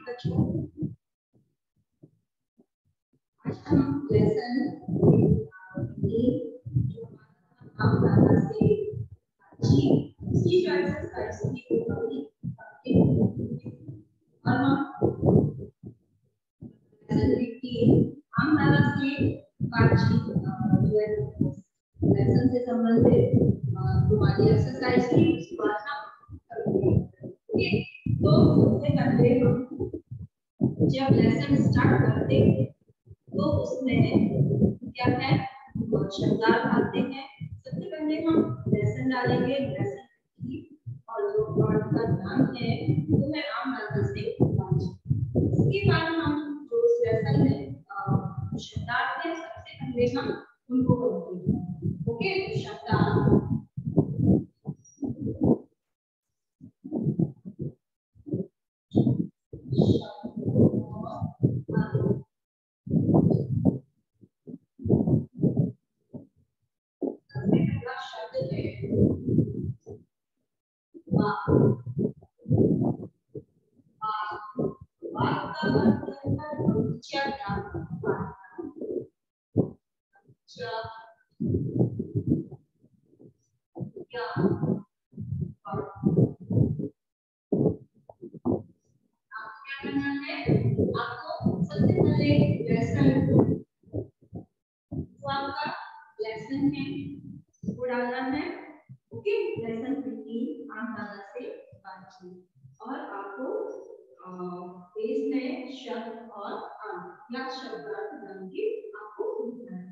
बच्चों, आज हम लेसन से इसकी जो एक्सरसाइज थी वो और हम आम दादा से बातचीत जो है लेसन से संबंधित हमारी एक्सरसाइज थी उसके बाद हम करेंगे। तो सबसे पहले हम जब लेसन स्टार्ट करते हैं तो उसमें क्या है शब्दार्थ आते हैं। सबसे पहले हम लेसन डालेंगे, लेसन की और जो पाठ का नाम है वो है आम दादा से बातचीत। इसके बाद हम जो लेसन में शब्दार्थ है सबसे पहले हम उनको करेंगे। ओके, शब्दार्थ और आपको पेज में शब्द और या शब्दार्थ बनाएंगे आपको।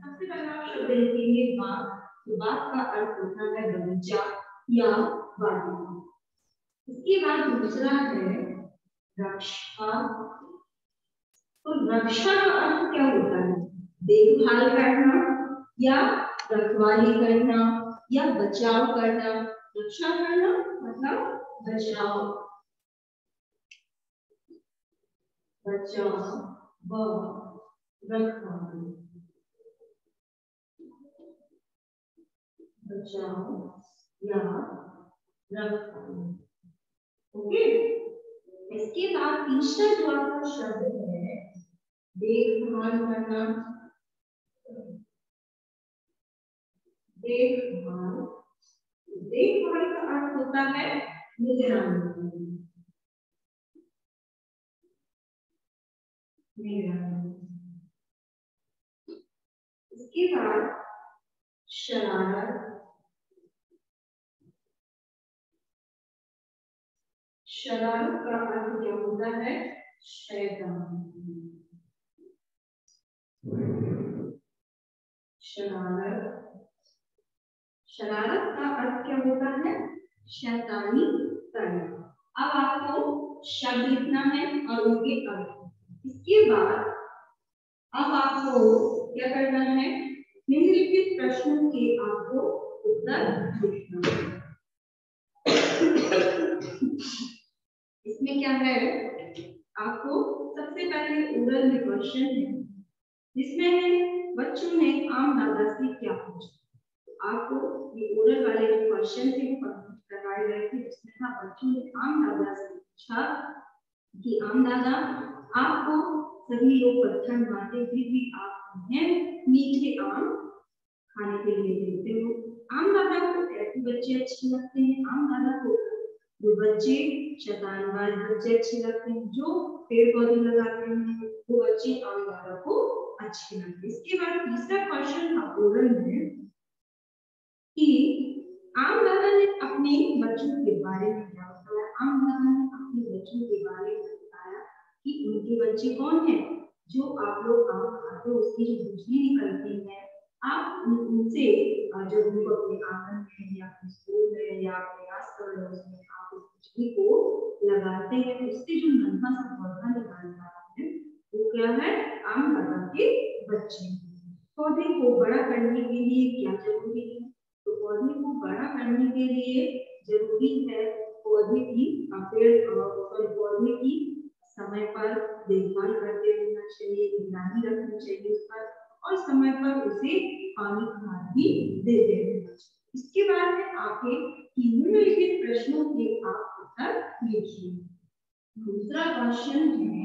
सबसे पहले आप शब्द लिखेंगे बाग। तो बाग का अर्थ होता है बगीचा या बागीचा। इसके बाद दूसरा है रक्षा। तो रक्षा का अर्थ क्या होता है? देखभाल करना या रखवाली करना या बचाव करना। रक्षा करना मतलब बचाव, बचाव व रखवाली, बचाव या रखवाली। ओके, इसके बाद तीसरा जो आपका शब्द है देखभाल करना। देखभाल, देखभाल का अर्थ होता है निगरानी, निगरानी। इसके बाद शरारत। शरारत का अर्थ क्या होता है? शैतान। शरारत, शरारत का अर्थ क्या होता है? शैतानी करना। अब आपको शब्द लिखना है और उनके अर्थ। इसके बाद अब आपको क्या करना है? निम्नलिखित प्रश्नों के आपको उत्तर लिखना है। इसमें क्या है, आपको सबसे पहले ओरल में क्वेश्चन है जिसमें बच्चों ने आम दादा से क्या पूछा। आपको ये ओरल वाले जो क्वेश्चन थे वो करवाए गए थे जिसमें था बच्चों ने आम दादा से पूछा कि आम दादा आपको सभी लोग पत्थर मारते फिर भी आप उन्हें मीठे आम खाने के लिए देते हो। आम दादा को ऐसे बच्चे अच्छे लगते हैं, आम दादा को जो बच्चे शैतानबाज बच्चे अच्छे लगते हैं, जो पेड़ पौधे लगाते हैं वो बच्चे आम दादा को अच्छे लगते हैं। इसके बाद तीसरा क्वेश्चन था ओरल में कि आम दादा ने अपने बच्चों के बारे में क्या बताया। आम दादा ने अपने बच्चों के बारे में बताया कि उनके बच्चे कौन हैं, जो आप लोग आम खाते हो उसकी जो गुठली निकलती है आप उनसे जो उनको अपने आंगन में या अपने स्कूल में या अपने आस पड़ोस में आप उस गुठली को लगाते हैं, उससे जो नन्हा सा पौधा निकलता है वो क्या है? आम दादा के बच्चे। पौधे को बड़ा करने के लिए क्या जरूरी है? तो पौधे को बड़ा करने के लिए जरूरी है पौधे की पौधे की समय पर देखभाल करते रहना चाहिए, निगरानी रखनी चाहिए उस पर और समय पर उसे पानी खाद भी देते रहना चाहिए। इसके बाद में आगे निम्नलिखित प्रश्नों के आप उत्तर लिखिए। दूसरा क्वेश्चन है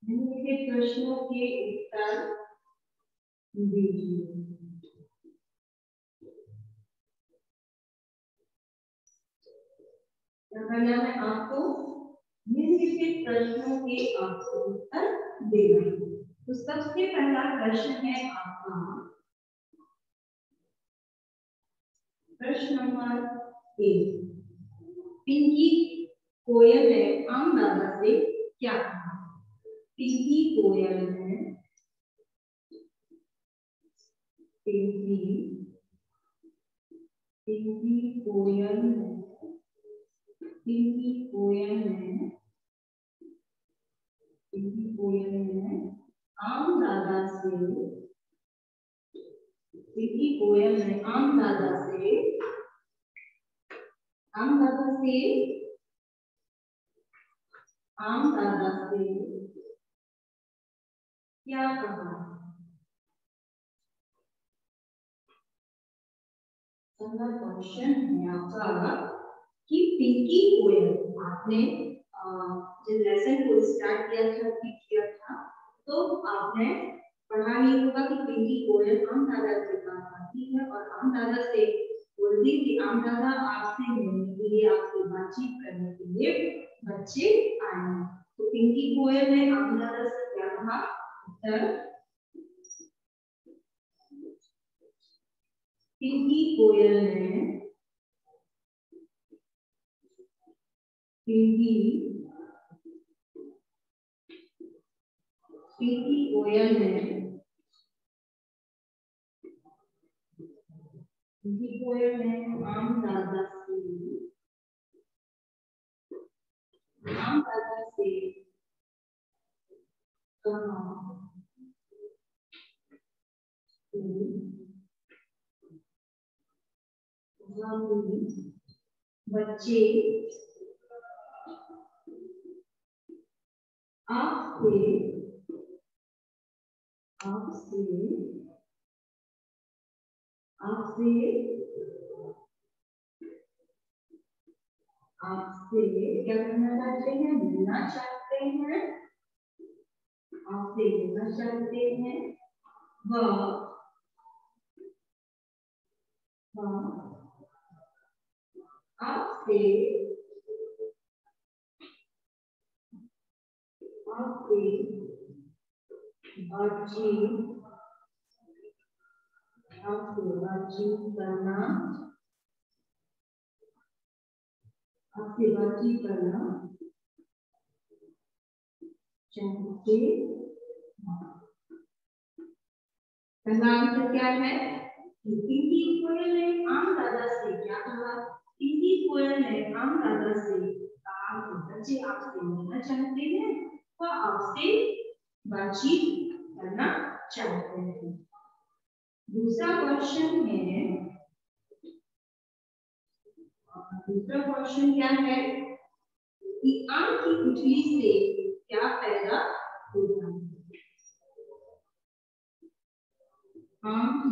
निम्नलिखित प्रश्नों के उत्तर दीजिए। क्या करना है आपको? निम्नलिखित प्रश्नों के आपको उत्तर देना है। तो सबसे पहला प्रश्न है आपका प्रश्न नंबर 1। पिंकी कोयल ने आम दादा से क्या कहा? पिंकी कोयल ने पिंकी कोयल ने आम दादा से क्या कहा? पहला क्वेश्चन है आपका कि पिंकी कोयल, आपने जब लेसन को स्टार्ट किया था तो आपने पढ़ा नहीं होगा कि पिंकी कोयल आम दादा के पास आती है और आम दादा से बोलती कि आम दादा आपसे मिलने के लिए, आपसे बातचीत करने के लिए बच्चे आए हैं। तो पिंकी कोयल ने आम दादा से क्या कहा? उत्तर पिंकी कोयल ने आम दादा से कहा बच्चे आपसे क्या करना चाहते हैं? मिलना चाहते हैं। आपसे मिलना चाहते हैं। वह आपसे बातचीत करना चाहते हैं। पहला आंसर क्या है? पिंकी कोयल ने आम दादा से क्या कहा? पिंकी कोयल ने आम दादा से कहा कि बच्चे आपसे मिलना चाहते हैं, वह आपसे बातचीत करना चाहते हैं। दूसरा क्वेश्चन क्या है कि आम की गुठली से क्या पैदा होता है? आम की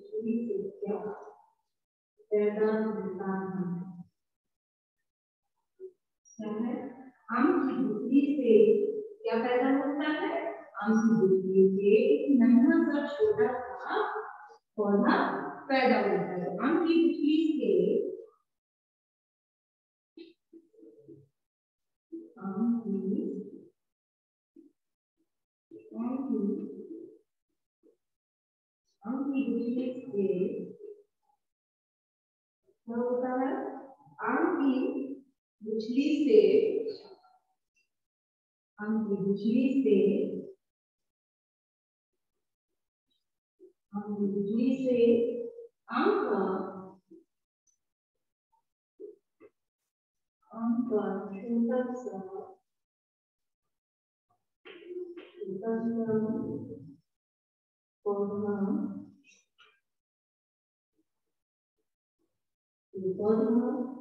गुठली से क्या पैदा होता है? आम की गुठली से क्या पैदा होता है? आम की गुठली से एक नन्हा सा छोटा सा पौधा पैदा होता है। आम की गुठली से क्या होता है? आम की गुठली से हम बिजली से आम का छोटा सा पौधा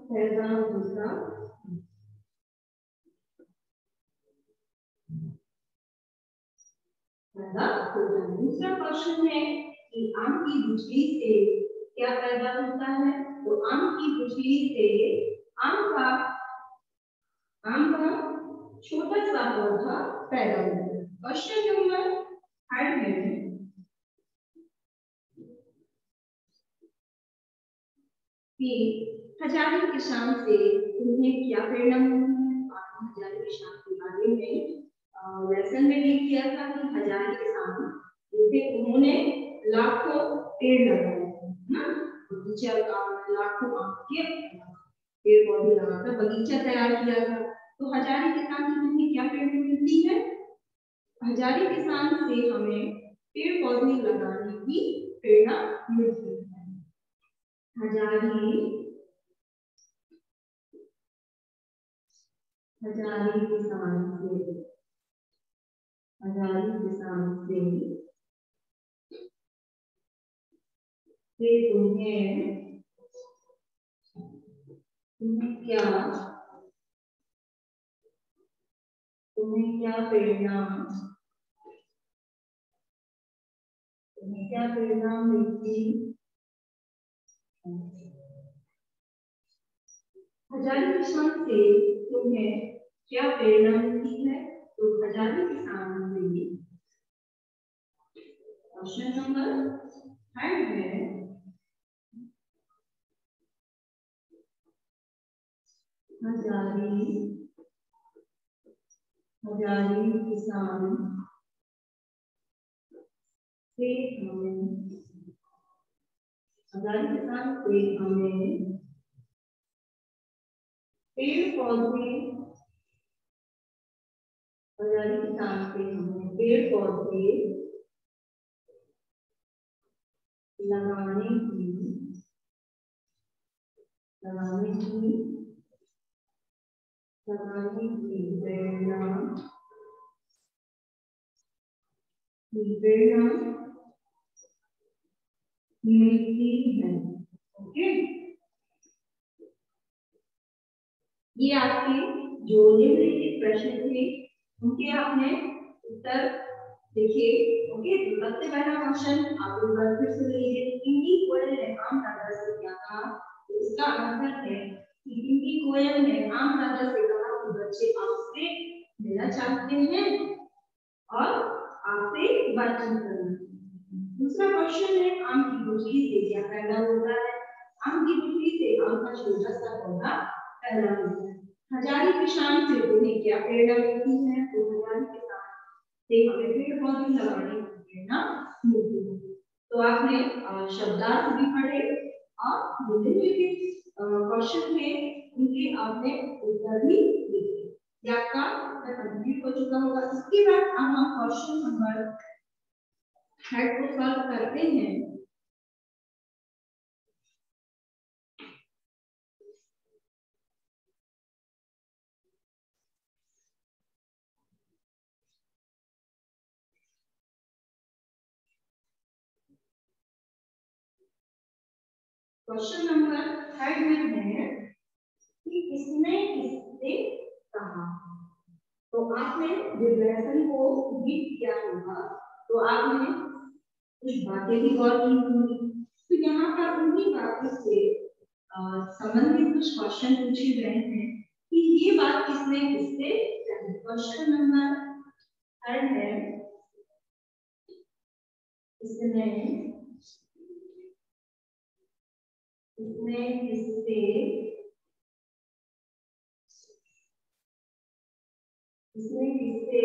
पैदा होता दूसरा क्वेश्चन है कि आम की गुठली से क्या पैदा होता है। तो आम की गुठली से आम का छोटा सा पौधा पैदा होता है। क्वेश्चन नंबर 3 है कि हजारी किसान से उन्हें क्या प्रेरणा मिली है। हजारी किसान के बारे में लेसन में भी किया था कि हजारी किसान जो थे उन्होंने लाखों पेड़ लगाए ना, बगीचा लाखों आम के पेड़ पौधे लगाकर बगीचा तैयार किया था। तो हजारी किसान से हमें क्या प्रेरणा मिलती है। हजारी किसान से हमें पेड़ पौधे लगाने की प्रेरणा मिलती है। हजारी किसान से तुम्हें क्या प्रेरणा मिलती। हजारी किसान से तुम्हें क्या प्रेरणा मिलती है। तो हजारी किसान से क्वेश्चन नंबर 5 है हजारी किसान से हमें पेड़ पौधे लगाने की प्रेरणा मिलती है। ओके, ये आपके जो निम्नलिखित प्रश्न थे उनके आपने उत्तर देखिए। ओके, तो सबसे पहला क्वेश्चन आप एक बार फिर सुन लीजिए। टिंकी कोयल ने आम दादा से क्या कहा। तो इसका आंसर है कि टिंकी कोयल ने आम दादा से कहा कि बच्चे आपसे मिलना चाहते हैं और आपसे बातचीत करना। दूसरा क्वेश्चन है आम की गुठली से क्या पैदा होता है। आम की गुठली से आम का छोटा सा पौधा पैदा होता है। हजारी किसान से तुम्हें क्या प्रेरणा मिलती है। तो हजारी किसान से हमें पेड़ पौधे लगाने की प्रेरणा मिलती है। तो आपने शब्दार्थ भी पढ़े और निम्नलिखित क्वेश्चन थे उनके आपने उत्तर भी लिखे। ये आपका कंप्लीट हो चुका होगा। इसके बाद अब हम क्वेश्चन नंबर 3 को सॉल्व करते हैं। क्वेश्चन नंबर 3 में है कि किसने किससे कहा। तो आपने रिलेशन को रीड किया होगा तो आपने कुछ बातें भी गौर की होंगी। तो यहाँ पर उन्हीं बातों से संबंधित कुछ क्वेश्चन पूछे गए हैं कि ये बात किसने किससे कही। क्वेश्चन नंबर 3 है इसने किससे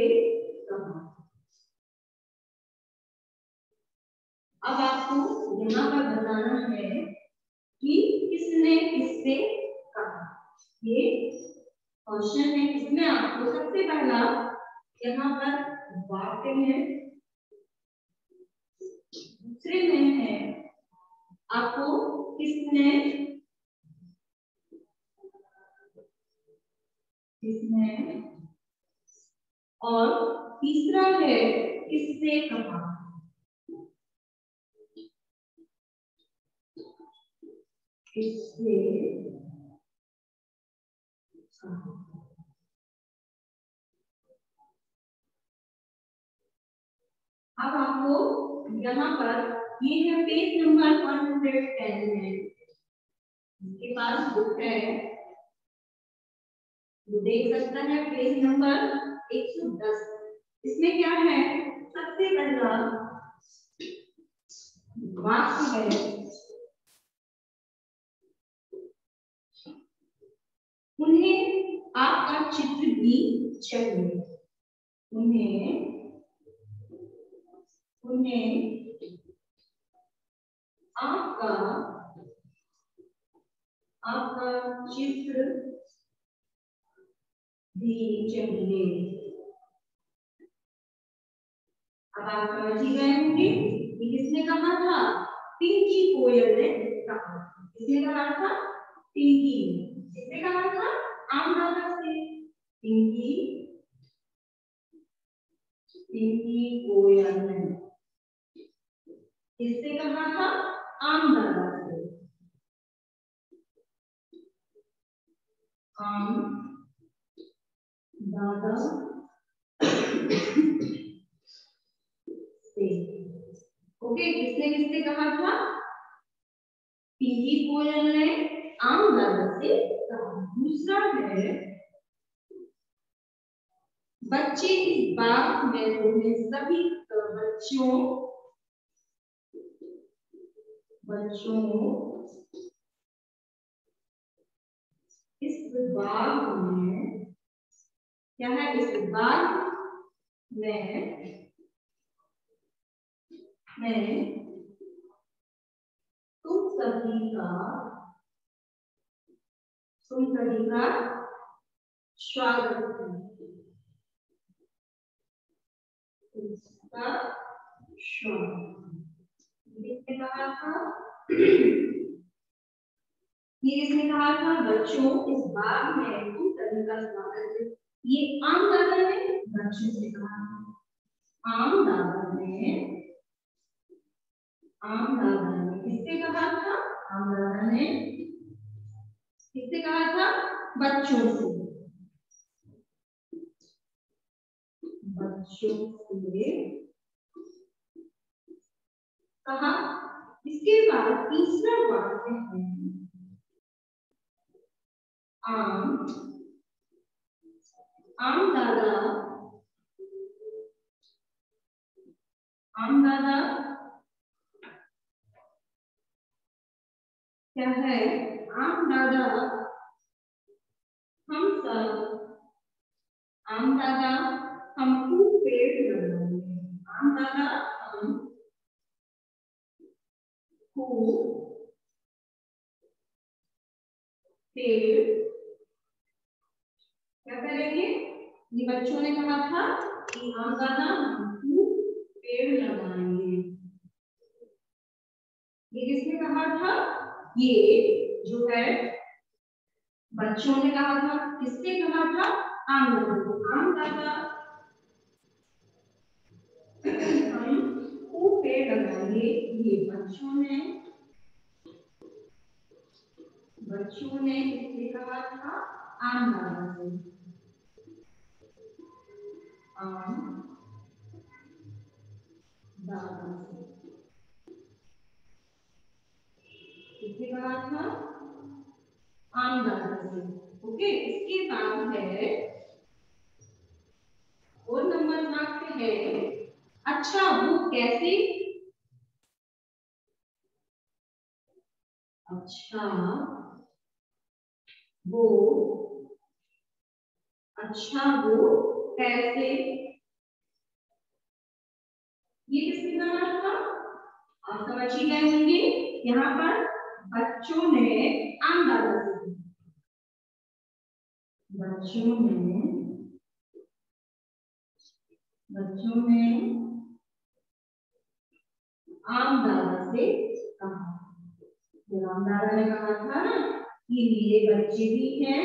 कहा। अब आपको यहाँ पर बताना है कि किसने किससे कहा। ये क्वेश्चन है, इसमें आपको सबसे पहला यहाँ पर वाक्य है, दूसरे में है आपको किसने और तीसरा है किससे कहा। किससे कहा। अब आपको यहाँ पर ये है पेज नंबर 110 में, इसके पास बुक है वो देख सकता है पेज नंबर 110। इसमें क्या है, सबसे पहला वाक्य है उन्हें आपका चित्र भी चाहिए। उन्हें आपका चित्र भी चाहिए। अब आप समझ ही गए होंगे कि किसने कहा था, पिंकी कोयल ने कहा। किसने कहा था, पिंकी। किसने कहा था, आम दादा से। पिंकी कोयल ने किससे कहा था, आम दादा से। आम दादा से। ओके, किसने कहा था, पिंकी कोयल ने आम दादा से कहा। दूसरा है बच्चे इस बाग में तुम्हें सभी बच्चों इस बाग में क्या है, इस बाग में तुम सभी का स्वागत है। किसने कहा था, ये किसने कहा था, बच्चों इस बाग में तुम सभी का स्वागत है। ये आम दादा ने बच्चों से कहा। आम दादा ने किससे कहा था, आम दादा ने किससे कहा था, बच्चों से। कहा। इसके बाद तीसरा वाक्य है आम दादा क्या है, आम दादा हम खूब पेड़ लगाएंगे। आम दादा हम खूब पेड़ क्या करेंगे। ये बच्चों ने कहा था कि आम दादा हम खूब पेड़ लगाएंगे। ये किसने कहा था, ये जो है बच्चों ने कहा था। किसने कहा था, आम दादा को। आम दादा हम खूब पेड़ लगाएंगे। ये बच्चों ने किसने कहा था, आम दादा से। आम दादा से किसने कहा था, आम दादा से। ओके, इसके बाद है और नंबर वाक्य है अच्छा वो कैसे। अच्छा वो कैसे। ये किसने कहा था, आप समझ ही गए होंगे। यहाँ पर बच्चों ने आम दादा से, बच्चों ने आम दादा से कहा। राम दादा ने कहा था ना कि मेरे बच्चे भी हैं।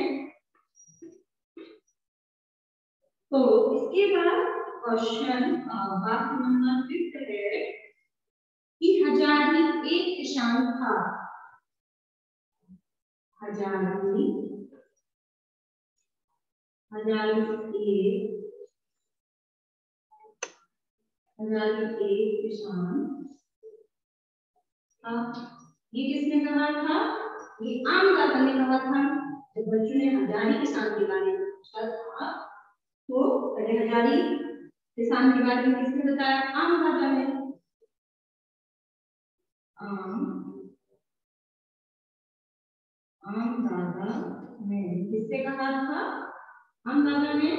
तो इसके बाद क्वेश्चन वाक्य नंबर 5 है कि हजारी एक किसान था। हजारी एक किसान था। ये किसने कहा था? ये आम दादा ने कहा था। जब बच्चों ने हजारी किसान के बारे में पूछा था तो पहले हजारी किसान के बारे में किसने बताया? आम दादा ने। आम दादा ने किससे कहा था? आम दादा ने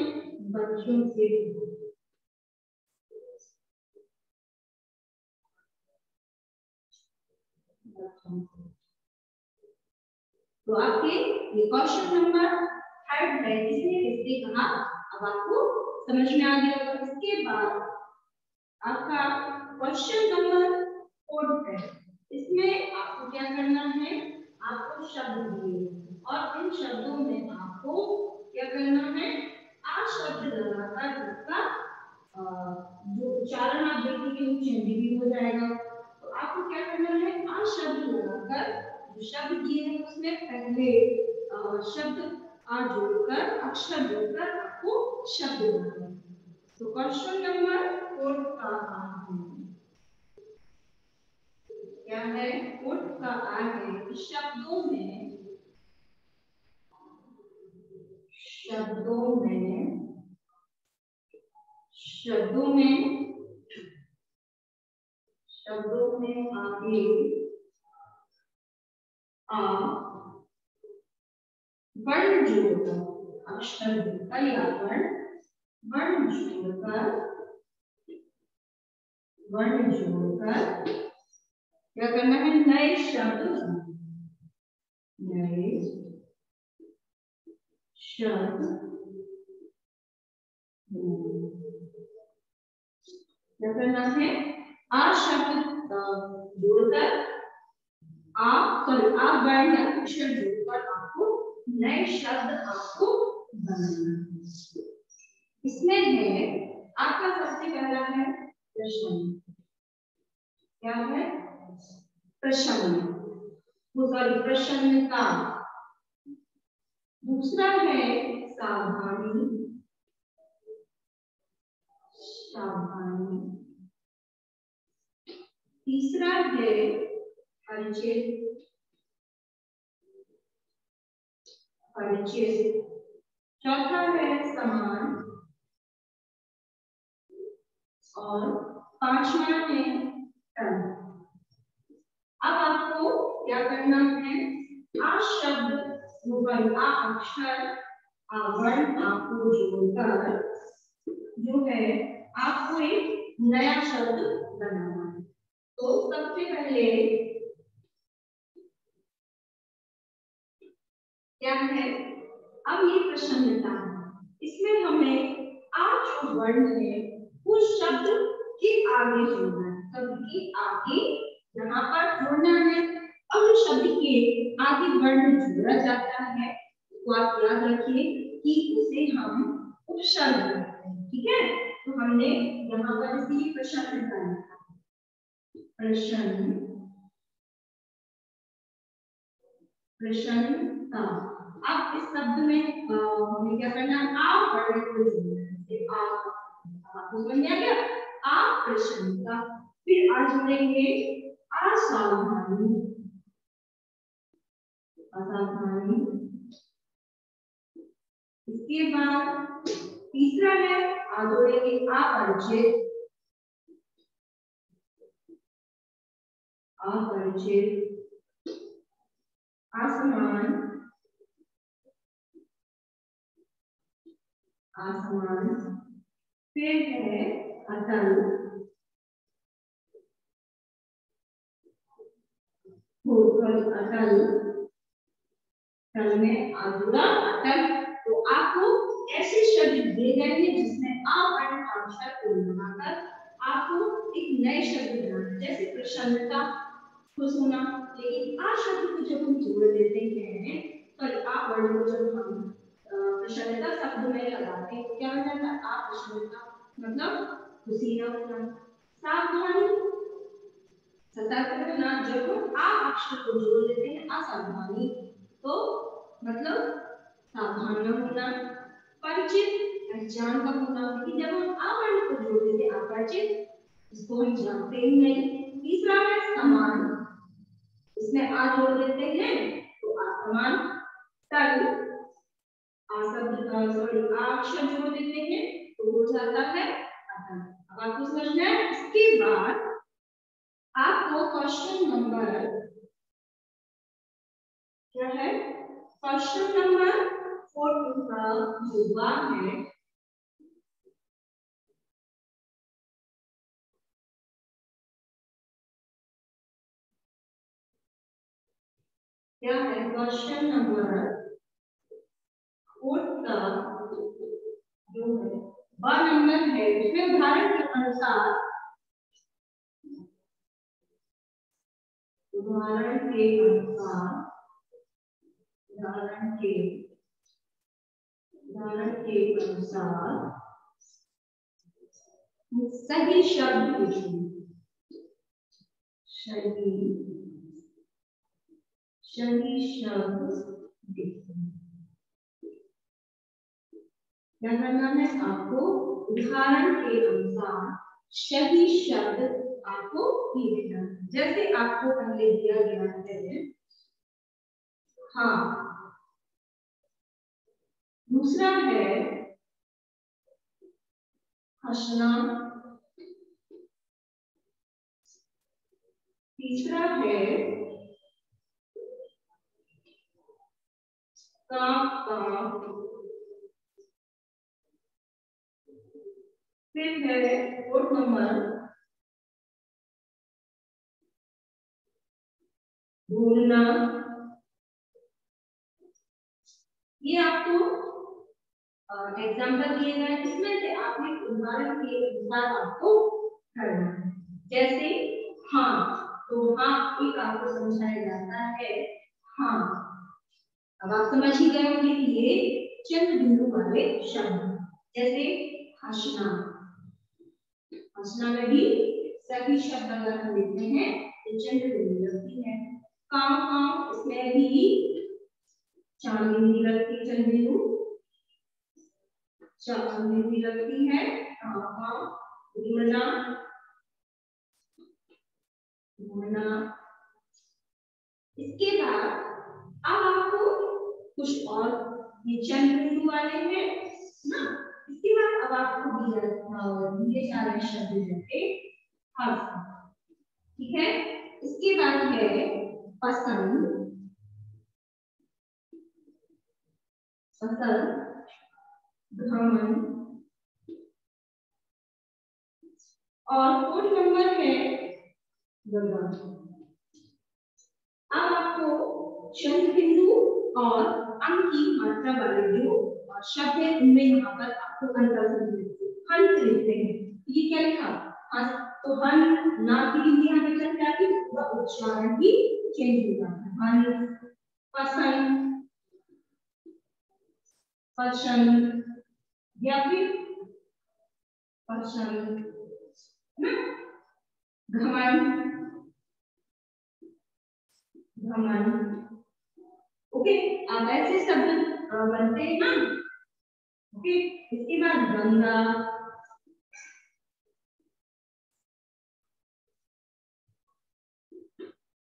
बच्चों से। तो आपके ये क्वेश्चन नंबर 3 है, इसने किससे कहा? अब आपको समझ में आ गया होगा। इसके बाद आपका क्वेश्चन नंबर 4 है। इसमें आपको क्या करना है? आपको शब्द दिए और इन शब्दों में आपको क्या करना है? आ शब्द लगाकर उसका जो उच्चारण आप देखेंगे वो चेंज भी हो जाएगा। तो आपको क्या करना है? आ शब्द लगाकर जो शब्द दिए हैं उसमें पहले शब्द आ जोड़कर अक्षर जोड़कर आपको शब्द बनाना है। तो क्वेश्चन नंबर 4 का क्या है? 4 का आ है कि शब्दों में आगे आ वर्ण जोड़कर अक्षर जोड़कर या वर्ण जोड़कर क्या करना है? नए शब्द क्या करना है? आ शब्द जोड़कर आप वर्ण या अक्षर जोड़कर आपको नए शब्द आपको बनाना है। इसमें है आपका सबसे पहला है प्रश्न। क्या है? प्रश्न। प्रश्नता। दूसरा है सावधानी। तीसरा है परिचय। चौथा है समान और पांचवा है टन। अब आपको क्या करना है? आ शब्द आ अक्षर आ वर्ण आपको जोड़कर जो है आपको एक नया शब्द बनाना है। तो सबसे पहले क्या है? अब ये प्रश्नता है। इसमें हमें आ जो वर्ण है उस शब्द के आगे जोड़ना है। शब्द के आगे यहाँ पर जोड़ना है। अब उस शब्द के आगे वर्ण जोड़ा जाता है तो आप याद रखिए कि उसे हम उपसर्ग कहते हैं। ठीक है? तो हमने यहाँ पर इसी प्रश्न प्रश्नता। अब इस शब्द में हमें क्या करना है? आ वर्ण को जोड़ना है। आपको समझ आ गया? आ प्रश्नता। फिर आ जोड़ेंगे असावधानी। इसके बाद तीसरा है आ जोड़ेंगे अपरिचित। आसमान। फिर है अटल। अटल में अधूरा अटल। तो आपको ऐसे शब्द दिए गए हैं जिसमें आ वर्ण अक्षर को लगाकर आपको एक नए शब्द बनाना, जैसे प्रसन्नता, खुश होना। लेकिन आ शब्द को जब हम जोड़ देते हैं, सॉरी आ वर्ड को जब हम प्रसन्नता शब्द में लगाते हैं तो क्या बन जाता है? आ प्रसन्नता मतलब खुशी न होना। सावधानी, सतर्क रहना। जब हम आ अक्षर को जोड़ देते हैं असावधानी, तो मतलब सावधान न होना। परिचित, पहचान का होना। लेकिन जब हम आ वर्ण को जोड़ देते हैं अपरिचित, इसको हम जानते ही नहीं। तीसरा है समान, इसमें आ जोड़ देते हैं तो असमान। तल, आ शब्द सॉरी आ अक्षर जोड़ देते हैं तो हो जाता है अतल। अब आपको समझना है। इसके बाद आपको क्वेश्चन नंबर क्या है, क्वेश्चन नंबर 4 का जवाब है क्या है, क्वेश्चन नंबर 4 का जो है ब नंबर है, उसमें उदाहरण के अनुसार उदाहरण के अनुसार सही शब्द लिखिए। सही शब्द लिखिए। क्या करना है आपको? उदाहरण के अनुसार सही शब्द आपको लिखना। जैसे आपको पहले दिया गया है हाँ, दूसरा है हंसना, तीसरा है काम, फिर है 4 नंबर भूलना। ये आपको एग्जाम्पल दिए गए, इसमें से आपने उदाहरण के अनुसार आपको करना है। जैसे हाँ, तो हाँ एक आपको समझाया जाता है हाँ। अब आप समझ ही गए होंगे कि ये चंद्र बिंदु वाले शब्द। जैसे हंसना, हंसना में भी सभी शब्द अगर हम लिखते हैं तो चंद्र बिंदु लगती है। काम, इसमें भी चांद बिंदु लगती है, चंद्र बिंदु चांद लगती है। घूमना। इसके बाद अब आपको कुछ और ये चंद्र बिंदु वाले हैं ना। इसके बाद अब आपको दिए जा रहे शब्द जैसे हर्ष, ठीक है। इसके बाद है पसंद, भ्रमण, और 4 नंबर है गगन। अब आपको चंद्र बिंदु और अंक की मात्रा वाले जो शब्द है उनमें यहाँ पर आपको अंतर हंस लिखते हैं। ये क्या लिखा? हंस, तो हन ना की भी यहाँ पे चल जाती है, पूरा उच्चारण भी चेंज हो जाता है। हंस, पसंद, पसंद या फिर पसंद, घमंड, घमंड। ओके, अब ऐसे शब्द बनते हैं ना। ओके, इसके बाद गंगा,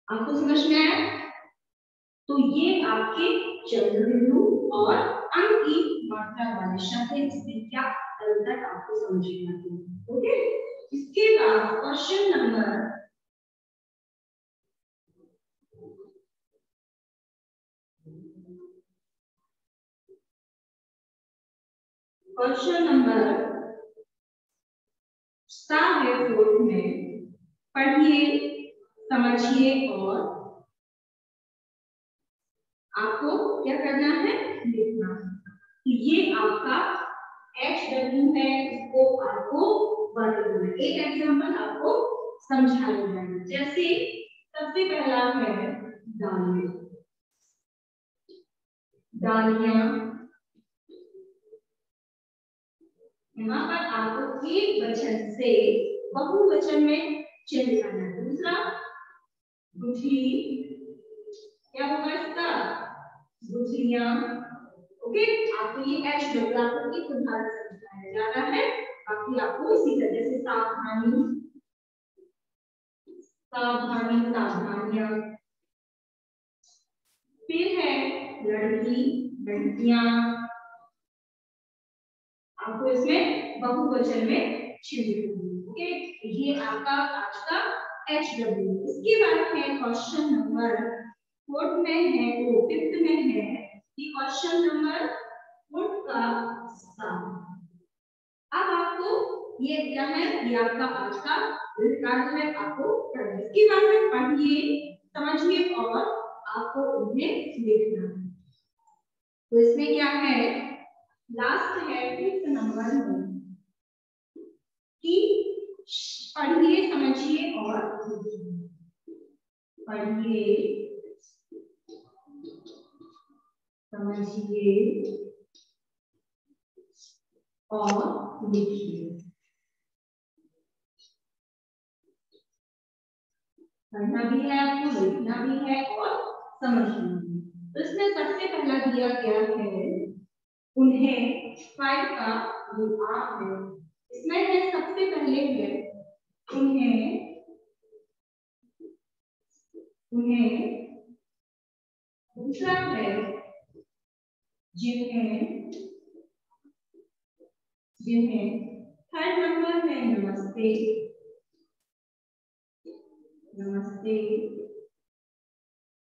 आपको समझ में आया? तो ये आपके चंद्र बिंदु और अंक की मात्रा वाले शब्द है, इसमें क्या अंतर आपको समझ में आती है। ओके, इसके बाद क्वेश्चन नंबर है 4 में, पढ़िए, समझिए और आपको क्या करना है? लिखना। तो ये आपका HW है, इसको आपको वर्क करना है। एक एग्जांपल आपको समझाया जाएगा। जैसे सबसे पहला है दालें, दालियां। यहाँ पर आपको एक वचन से बहुवचन में चेंज करना है। दूसरा गुठली, क्या होगा इसका? गुठलियां। ओके, आपको ये एच डबल आपको एक उदाहरण समझाया जा रहा है, बाकी आपको इसी तरह से सावधानी, सावधानी, सावधानियां। फिर है लड़की, लड़कियां। आपको इसमें बहुवचन में चेंज करनी। ओके, ये आपका आज का HW। इसके बाद है क्वेश्चन नंबर 4 में है, वो 5th में है कि क्वेश्चन नंबर 4 का सम। अब आपको ये क्या है, ये आपका आज का कार्य है, आपको करना है। इसके बाद में पढ़िए, समझिए और आपको उन्हें लिखना है। तो इसमें क्या है, लास्ट है 5th नंबर में कि पढ़िए, समझिए और लिखिए। पढ़िए, समझिए और लिखिए। पढ़ना भी है आपको, लिखना भी है और समझना भी। तो इसमें सबसे पहला दिया गया है उन्हें, 5 का जो आप है, इसमें है सबसे पहले है उन्हें, उन्हें। दूसरा है जिन्हें, जिन्हें। थर्ड नंबर है नमस्ते, नमस्ते।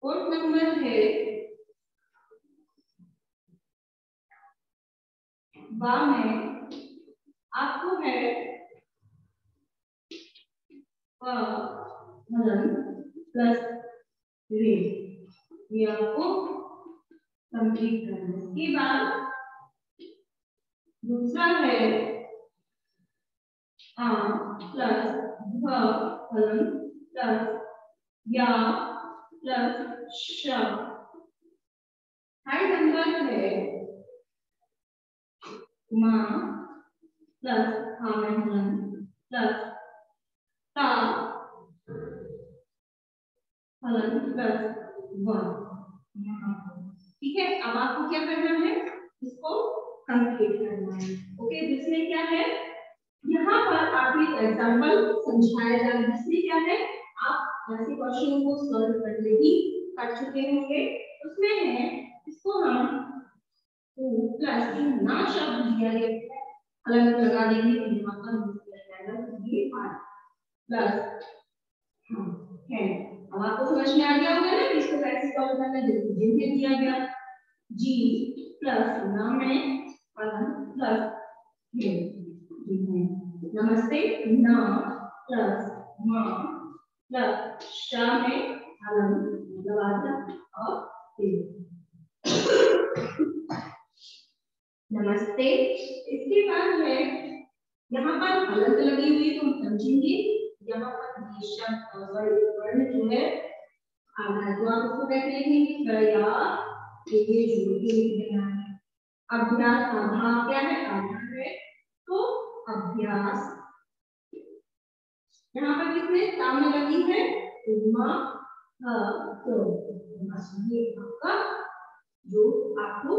फोर्थ नंबर है वा में आपको है प्लस रे, ये आपको कंप्लीट करना है। इसके बाद दूसरा है आ प्लस भ प्लस या प्लस श। थर्ड नंबर है मां प्लस प्लस ता हलन प्लस वन। ठीक है, अब आपको क्या करना है, इसको कंप्लीट करना है। ओके, जिसमें क्या है, यहाँ पर आप एक एग्जांपल समझाया जा रहा है, जिसमें क्या है, आप ऐसे क्वेश्चन को सॉल्व करने भी कर चुके होंगे। उसमें है इसको हम प्लस ना शब्द दिया गया है, अलग लगा देंगे, यहाँ पर यूज किया जाएगा ये पार्ट प्लस है। अब आपको समझ में आ गया होगा ना इसको कैसे सॉल्व करना है। जिन्हें दिया गया जी प्लस ना में प्लस नमस्ते ना प्लस मां प्लस शा में और नमस्ते। इसके बाद है यहाँ पर हलंत लगी हुई तो हम समझेंगे, यहाँ पर ये शब्द वर्ण जो है आना है, तो आप उसको कैसे लिखेंगे, गया ये जोड़ के लिख देना है। अभ्यास आधा क्या है, आधा है, तो अभ्यास यहाँ पर किसने सामने लगी है, तो ये आपका जो आपको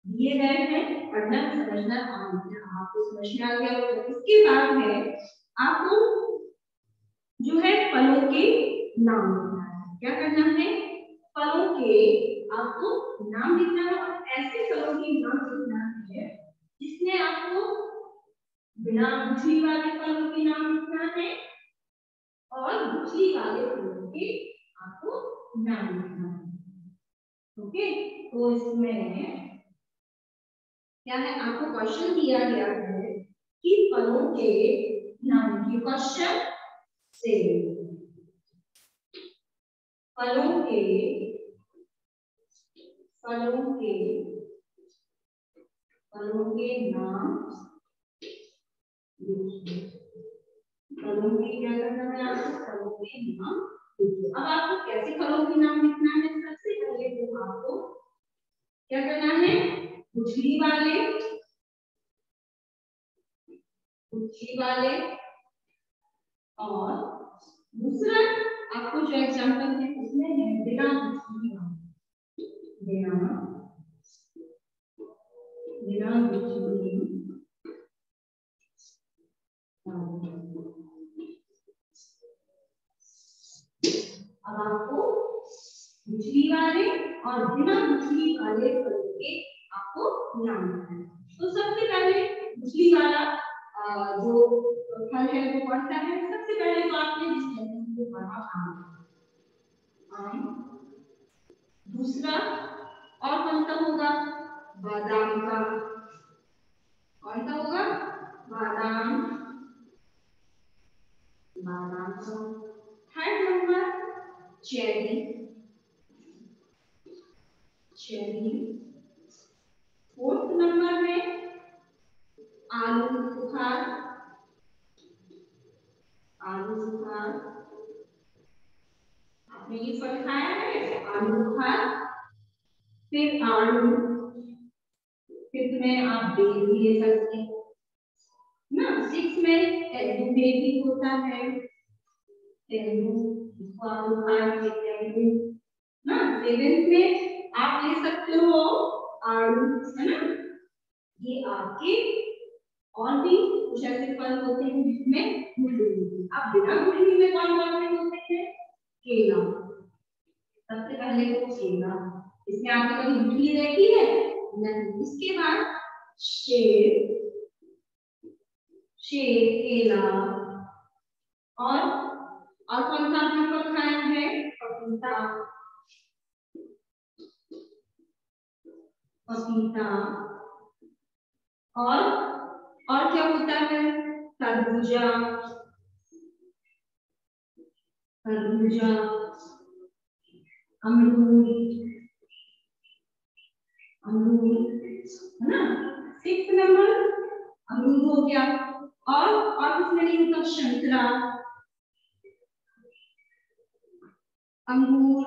दिए गए हैं पढ़ना समझना आपको समझ में आ गया। इसके बाद है आपको जो है फलों के नाम लिखना है। क्या करना है, फलों के आपको नाम लिखना है और ऐसे फलों के नाम लिखना है जिसमें आपको बिना गुठली वाले फलों के नाम लिखना है और गुठली वाले फलों के आपको नाम लिखना है। ओके, तो इसमें क्या है, आपको क्वेश्चन दिया गया है कि फलों के नाम की क्वेश्चन से फलों के नाम फलों के क्या करना है आपको, फलों के नाम लिखिए। अब आपको कैसे फलों के नाम लिखना है, सबसे पहले तो आपको क्या करना है, गुठली वाले और दूसरा आपको जो एग्जांपल है उसमें है बिना गुठली वाले, बिना गुठली। अब आपको गुठली वाले और बिना गुठली वाले फलों के आपको नाम लिखना है। तो सबसे पहले गुठली वाला जो फल है वो कौन सा है, सबसे पहले तो आपने जिसमें को पढ़ा आम, दूसरा और कौन सा होगा, बादाम का, कौन सा होगा, बादाम का। Third number cherry, fourth number में आलू बुखार, आपने ये फल खाया है आलू बुखार। फिर आलू, फिफ्थ में आप बेल भी ले सकते हैं ना। सिक्स में तेंदू भी होता है, तेंदू इसको आप बुखार कहते हैं ना। सेवेंथ में आप ले सकते हो आलू, है ना। ये आपके और भी कुछ ऐसे फल होते हैं जिसमें गुठली होती है। अब बिना गुठली में कौन कौन से होते हैं, केला, सबसे पहले तो केला, इसमें आपने कभी गुठली देखी है, नहीं। इसके बाद सेब, केला और कौन सा आपने फल खाया है, पपीता, और क्या होता है, तरबूजा, अमरूद, है ना। सिक्स नंबर अमरूद हो गया, और किसमें नहीं होता, संतरा, अंगूर,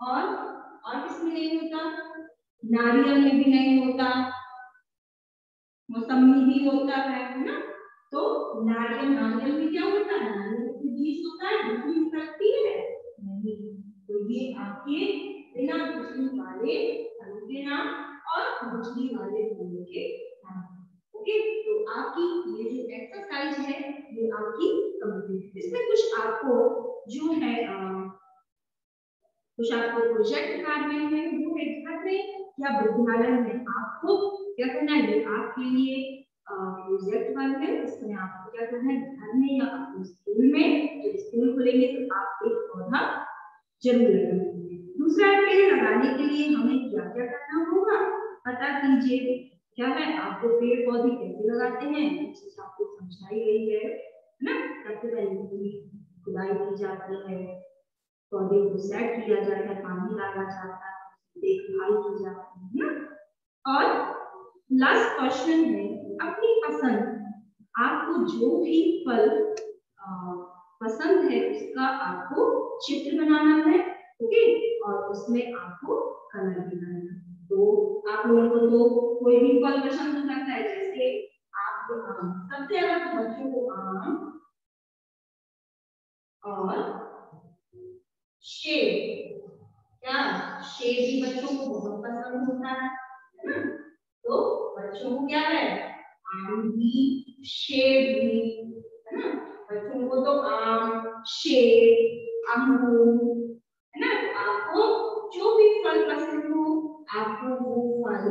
और किसमें नहीं होता, नारियल में भी नहीं होता, मौसमी भी होता है ना। तो नारियल में क्या होता है, नारियल में बीज होता है, गुठली निकलती है नहीं। तो ये आपके बिना गुठली वाले फलों के नाम और गुठली वाले फलों के नाम। ओके, तो आपकी ये जो एक्सरसाइज है ये आपकी कंप्लीट। इसमें कुछ आपको जो है प्रोजेक्ट करने हैं, जो घर में या विद्यालय में आपको क्या करना है, आपके लिए प्रोजेक्ट वर्क है। इसमें आपको क्या करना है, घर में या अपने स्कूल में, जब स्कूल खुलेंगे तो आप एक पौधा जरूर लगाएंगे। दूसरा पेड़ लगाने के लिए हमें क्या क्या करना होगा पता कीजिए। क्या है, आपको पेड़ पौधे कैसे लगाते हैं आपको समझाई गई है ना। सबसे पहले खुदाई की जाती है, पौधे को सेट किया जाता है, पानी डाला जाता है, देखभाल की जाती है ना। और लास्ट क्वेश्चन है, अपनी पसंद, आपको जो भी फल पसंद है उसका आपको चित्र बनाना है। ओके, और उसमें आपको कलर देना है। तो आप लोगों को तो कोई भी फल पसंद हो सकता है, जैसे आपको आम, सबसे ज्यादा तो बच्चों को आम और सेब, क्या सेब भी बच्चों को बहुत पसंद होता है ना। तो बच्चों को क्या है, आम भी सेब भी, है ना। बच्चों को तो आम, सेब, अंगूर, है ना। आपको जो भी फल पसंद हो आपको वो फल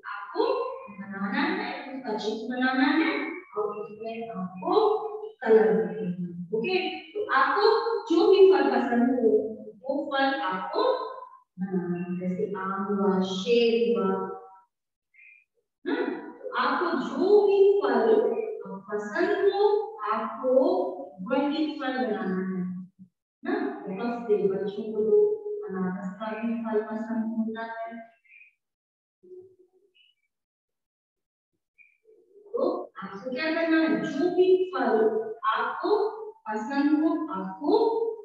आपको बनाना है, उसका चित्र बनाना है और उसमें आपको कलर देना है। ओके, तो आपको जो भी फल पसंद हो वो फल आपको बनाना है, जैसे आम हुआ, सेब हुआ, आपको जो भी फल पसंद हो आपको वही फल बनाना है ना। बहुत से बच्चों को अनारस का भी फल पसंद होता है। तो आपको क्या करना है, जो भी फल आपको पसंद हो आपको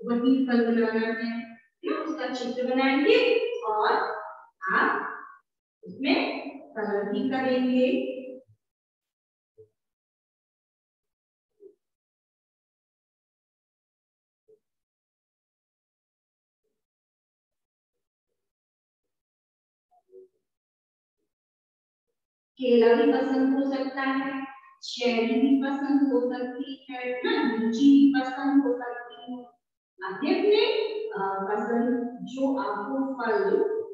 वही फल बनाना है ना, उसका चित्र बनाएंगे और आप उसमें कलर भी करेंगे। केला भी पसंद हो सकता है, चेरी भी पसंद हो सकती है ना, लीची भी पसंद हो सकती है। अपने अपने पसंद, जो आपको फल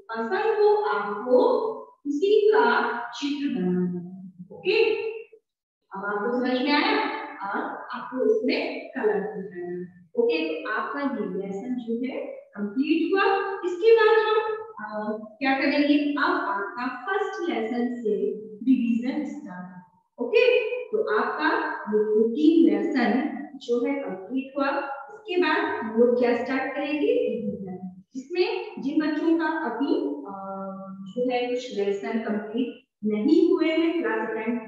पसंद हो आपको उसी का चित्र बनाना है। ओके, अब आपको समझ में आया और आपको उसमें कलर करना है। ओके, तो आपका ये लेसन जो है कंप्लीट हुआ। इसके बाद हम क्या करेंगे, अब आपका फर्स्ट लेसन से रिवीजन स्टार्ट। ओके, तो आपका ये 14 लेसन जो है कंप्लीट हुआ। इसके बाद हम लोग क्या स्टार्ट करेंगे, रिवीजन, जिसमें जिन बच्चों का अभी जो है कुछ लेसन कंप्लीट नहीं हुए हैं, क्लास अटेंड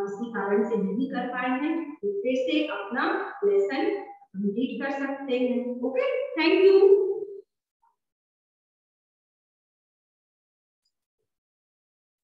इसी कारण से नहीं कर पाए हैं, तो फिर से अपना लेसन कंप्लीट कर सकते हैं। Okay, thank you.